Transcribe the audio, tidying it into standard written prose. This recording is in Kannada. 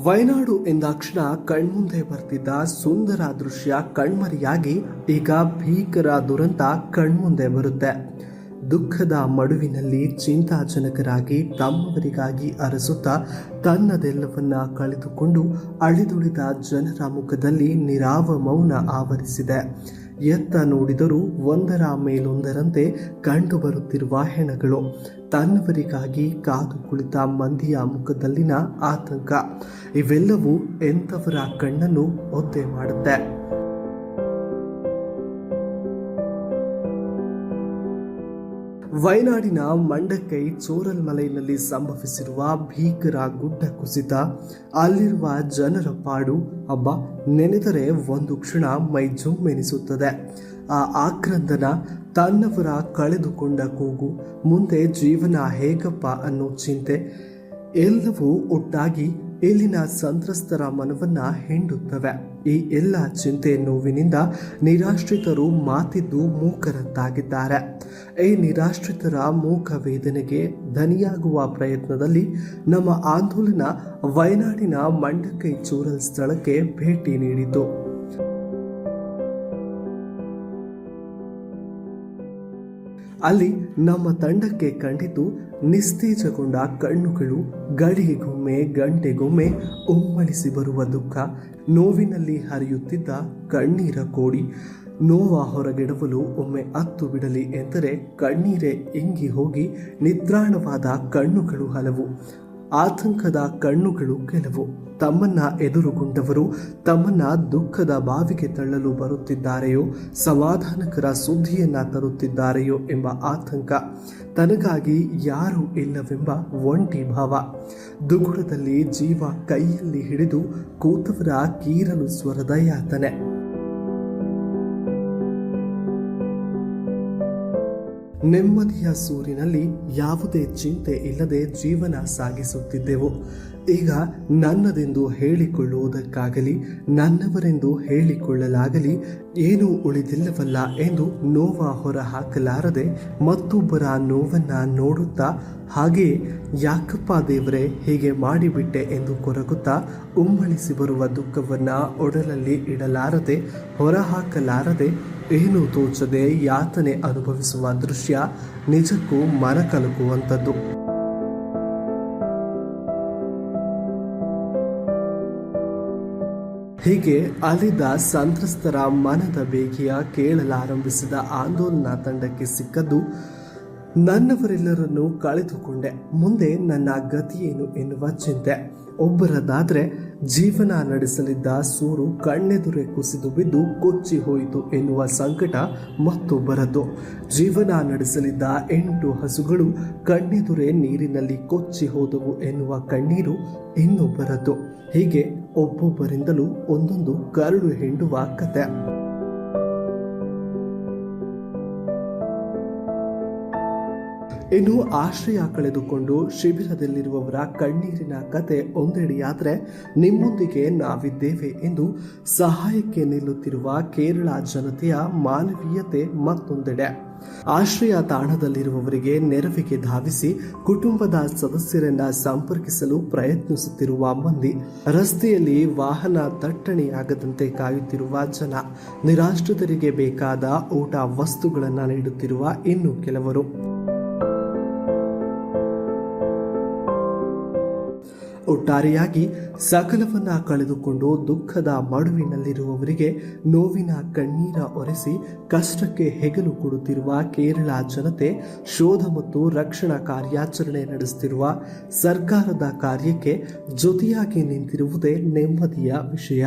ವಯನಾಡು ಎಂದಾಕ್ಷಣ ಕಣ್ಮುಂದೆ ಬರ್ತಿದ್ದ ಸುಂದರ ದೃಶ್ಯ ಕಣ್ಮರೆಯಾಗಿ ಈಗ ಭೀಕರ ದುರಂತ ಕಣ್ಮುಂದೆ ಬರುತ್ತೆ. ದುಃಖದ ಮಡುವಿನಲ್ಲಿ ಚಿಂತಾಜನಕರಾಗಿ ತಮ್ಮವರಿಗಾಗಿ ಅರಸುತ್ತಾ ತನ್ನದೆಲ್ಲವನ್ನ ಕಳೆದುಕೊಂಡು ಅಳಿದುಳಿದ ಜನರ ಮುಖದಲ್ಲಿ ನಿರಾವ ಮೌನ ಆವರಿಸಿದೆ. ಎತ್ತ ನೋಡಿದರೂ ಒಂದರ ಮೇಲೊಂದರಂತೆ ಕಂಡು ಬರುತ್ತಿರುವ ಹೆಣಗಳು, ತನ್ನವರಿಗಾಗಿ ಕಾದು ಕುಳಿತ ಮಂದಿಯ ಮುಖದಲ್ಲಿನ ಆತಂಕ, ಇವೆಲ್ಲವೂ ಎಂಥವರ ಕಣ್ಣನ್ನು ಒದ್ದೆ ಮಾಡುತ್ತೆ. ವಯನಾಡಿನ ಮಂಡಕ್ಕೈ ಚೋರಲ್ಮಲೆಯಲ್ಲಿ ಸಂಭವಿಸಿರುವ ಭೀಕರ ಗುಡ್ಡ ಕುಸಿತ, ಅಲ್ಲಿರುವ ಜನರ ಪಾಡು ಹಬ್ಬ ನೆನೆದರೆ ಒಂದು ಕ್ಷಣ ಮೈ ಜುಮ್ಮೆನಿಸುತ್ತದೆ. ಆ ಆಕ್ರಂದನ, ತನ್ನವರ ಕಳೆದುಕೊಂಡ ಕೂಗು, ಮುಂದೆ ಜೀವನ ಹೇಗಪ್ಪ ಅನ್ನೋ ಚಿಂತೆ ಎಲ್ಲವೂ ಒಟ್ಟಾಗಿ ಇಲ್ಲಿನ ಸಂತ್ರಸ್ತರ ಮನವನ್ನ ಹಿಂಡುತ್ತವೆ. ಈ ಎಲ್ಲ ಚಿಂತೆ ನೋವಿನಿಂದ ನಿರಾಶ್ರಿತರು ಮಾತಿದ್ದು ಮೂಕರಂತಾಗಿದ್ದಾರೆ. ಈ ನಿರಾಶ್ರಿತರ ಮೂಕ ವೇದನೆಗೆ ದನಿಯಾಗುವ ಪ್ರಯತ್ನದಲ್ಲಿ ನಮ್ಮ ಆಂದೋಲನ ವಯನಾಡಿನ ಮಂಡಕ್ಕೈ ಚೋರಲ್ ಸ್ಥಳಕ್ಕೆ ಭೇಟಿ ನೀಡಿತು. ಅಲ್ಲಿ ನಮ್ಮ ತಂಡಕ್ಕೆ ಕಂಡಿತು ನಿಸ್ತೇಜಗೊಂಡ ಕಣ್ಣುಗಳು, ಗಳಿಗೆಗೊಮ್ಮೆ ಗಂಟೆಗೊಮ್ಮೆ ಉಮ್ಮಳಿಸಿ ಬರುವ ದುಃಖ, ನೋವಿನಲ್ಲಿ ಹರಿಯುತ್ತಿದ್ದ ಕಣ್ಣೀರ ಕೋಡಿ. ನೋವ ಹೊರಗೆಡವಲು ಒಮ್ಮೆ ಅತ್ತು ಬಿಡಲಿ ಎಂದರೆ ಕಣ್ಣೀರೇ ಇಂಗಿ ಹೋಗಿ ನಿದ್ರಾಣವಾದ ಕಣ್ಣುಗಳು ಹಲವು, ಆತಂಕದ ಕಣ್ಣುಗಳು ಕೆಲವು. ತಮ್ಮನ್ನ ಎದುರುಗೊಂಡವರು ತಮ್ಮನ್ನ ದುಃಖದ ಬಾವಿಗೆ ತಳ್ಳಲು ಬರುತ್ತಿದ್ದಾರೆಯೋ, ಸಮಾಧಾನಕರ ಸುದ್ದಿಯನ್ನ ತರುತ್ತಿದ್ದಾರೆಯೋ ಎಂಬ ಆತಂಕ, ತನಗಾಗಿ ಯಾರೂ ಇಲ್ಲವೆಂಬ ಒಂಟಿ ಭಾವ, ದುಗುಡದಲ್ಲಿ ಜೀವ ಕೈಯಲ್ಲಿ ಹಿಡಿದು ಕೂತವರ ಕೀರಲು ಸ್ವರದ ಯಾತನೆ. ನೆಮ್ಮದಿಯ ಸೂರಿನಲ್ಲಿ ಯಾವುದೇ ಚಿಂತೆ ಇಲ್ಲದೆ ಜೀವನ ಸಾಗಿಸುತ್ತಿದ್ದೆವು. ಈಗ ನನ್ನದೆಂದು ಹೇಳಿಕೊಳ್ಳುವುದಕ್ಕಾಗಲಿ, ನನ್ನವರೆಂದು ಹೇಳಿಕೊಳ್ಳಲಾಗಲಿ ಏನೂ ಉಳಿದಿಲ್ಲವಲ್ಲ ಎಂದು ನೋವ ಹೊರ ಹಾಕಲಾರದೆ ಮತ್ತೊಬ್ಬರ ನೋವನ್ನ ನೋಡುತ್ತಾ, ಹಾಗೆಯೇ ಯಾಕಪ್ಪ ದೇವರೇ ಹೀಗೆ ಮಾಡಿಬಿಟ್ಟೆ ಎಂದು ಕೊರಗುತ್ತಾ ಉಮ್ಮಳಿಸಿ ಬರುವ ದುಃಖವನ್ನ ಒಡಲಲ್ಲಿ ಇಡಲಾರದೆ, ಹೊರಹಾಕಲಾರದೆ, ಏನೂ ತೋಚದೆ ಯಾತನೆ ಅನುಭವಿಸುವ ದೃಶ್ಯ ನಿಜಕ್ಕೂ ಮನ ಕಲಕುವಂಥದ್ದು. ಹೀಗೆ ಅಲ್ಲಿದ್ದ ಸಂತ್ರಸ್ತರ ಮನದ ಬೇಗೆಯ ಕೇಳಲಾರಂಭಿಸಿದ ಆಂದೋಲನ ತಂಡಕ್ಕೆ ಸಿಕ್ಕದ್ದು, ನನ್ನವರೆಲ್ಲರನ್ನು ಕಳೆದುಕೊಂಡೆ, ಮುಂದೆ ನನ್ನ ಗತಿಯೇನು ಎನ್ನುವ ಚಿಂತೆ. ಒಬ್ಬರದಾದ್ರೆ ಜೀವನ ನಡೆಸಲಿದ್ದ ಸೂರು ಕಣ್ಣೆದುರೆ ಕುಸಿದು ಬಿದ್ದು ಕೊಚ್ಚಿ ಹೋಯಿತು ಎನ್ನುವ ಸಂಕಟ ಮತ್ತೊಬ್ಬರದ್ದು. ಜೀವನ ನಡೆಸಲಿದ್ದ 8 ಹಸುಗಳು ಕಣ್ಣೆದುರೆ ನೀರಿನಲ್ಲಿ ಕೊಚ್ಚಿ ಹೋದವು ಎನ್ನುವ ಕಣ್ಣೀರು ಇನ್ನೊಬ್ಬರದ್ದು. ಹೀಗೆ ಒಬ್ಬೊಬ್ಬರಿಂದಲೂ ಒಂದೊಂದು ಕರಡು ಹಿಂಡುವ ಕತೆ. ಇನ್ನು ಆಶ್ರಯ ಕಳೆದುಕೊಂಡು ಶಿಬಿರದಲ್ಲಿರುವವರ ಕಣ್ಣೀರಿನ ಕತೆ ಒಂದೆಡೆಯಾದರೆ, ನಿಮ್ಮೊಂದಿಗೆ ನಾವಿದ್ದೇವೆ ಎಂದು ಸಹಾಯಕ್ಕೆ ನಿಲ್ಲುತ್ತಿರುವ ಕೇರಳ ಜನತೆಯ ಮಾನವೀಯತೆ ಮತ್ತೊಂದೆಡೆ. ಆಶ್ರಯ ತಾಣದಲ್ಲಿರುವವರಿಗೆ ನೆರವಿಗೆ ಧಾವಿಸಿ ಕುಟುಂಬದ ಸದಸ್ಯರನ್ನ ಸಂಪರ್ಕಿಸಲು ಪ್ರಯತ್ನಿಸುತ್ತಿರುವ ಮಂದಿ, ರಸ್ತೆಯಲ್ಲಿ ವಾಹನ ದಟ್ಟಣೆಯಾಗದಂತೆ ಕಾಯುತ್ತಿರುವ ಜನ, ನಿರಾಶ್ರಿತರಿಗೆ ಬೇಕಾದ ಊಟ ವಸ್ತುಗಳನ್ನು ನೀಡುತ್ತಿರುವ ಇನ್ನು ಕೆಲವರು. ಒಟ್ಟಾರೆಯಾಗಿ ಸಕಲವನ್ನ ಕಳೆದುಕೊಂಡು ದುಃಖದ ಮಡುವಿನಲ್ಲಿರುವವರಿಗೆ ನೋವಿನ ಕಣ್ಣೀರ ಒರೆಸಿ ಕಷ್ಟಕ್ಕೆ ಹೆಗಲು ಕೊಡುತ್ತಿರುವ ಕೇರಳ ಜನತೆ, ಶೋಧ ಮತ್ತು ರಕ್ಷಣಾ ಕಾರ್ಯಾಚರಣೆ ನಡೆಸುತ್ತಿರುವ ಸರ್ಕಾರದ ಕಾರ್ಯಕ್ಕೆ ಜೊತೆಯಾಗಿ ನಿಂತಿರುವುದೇ ನೆಮ್ಮದಿಯ ವಿಷಯ.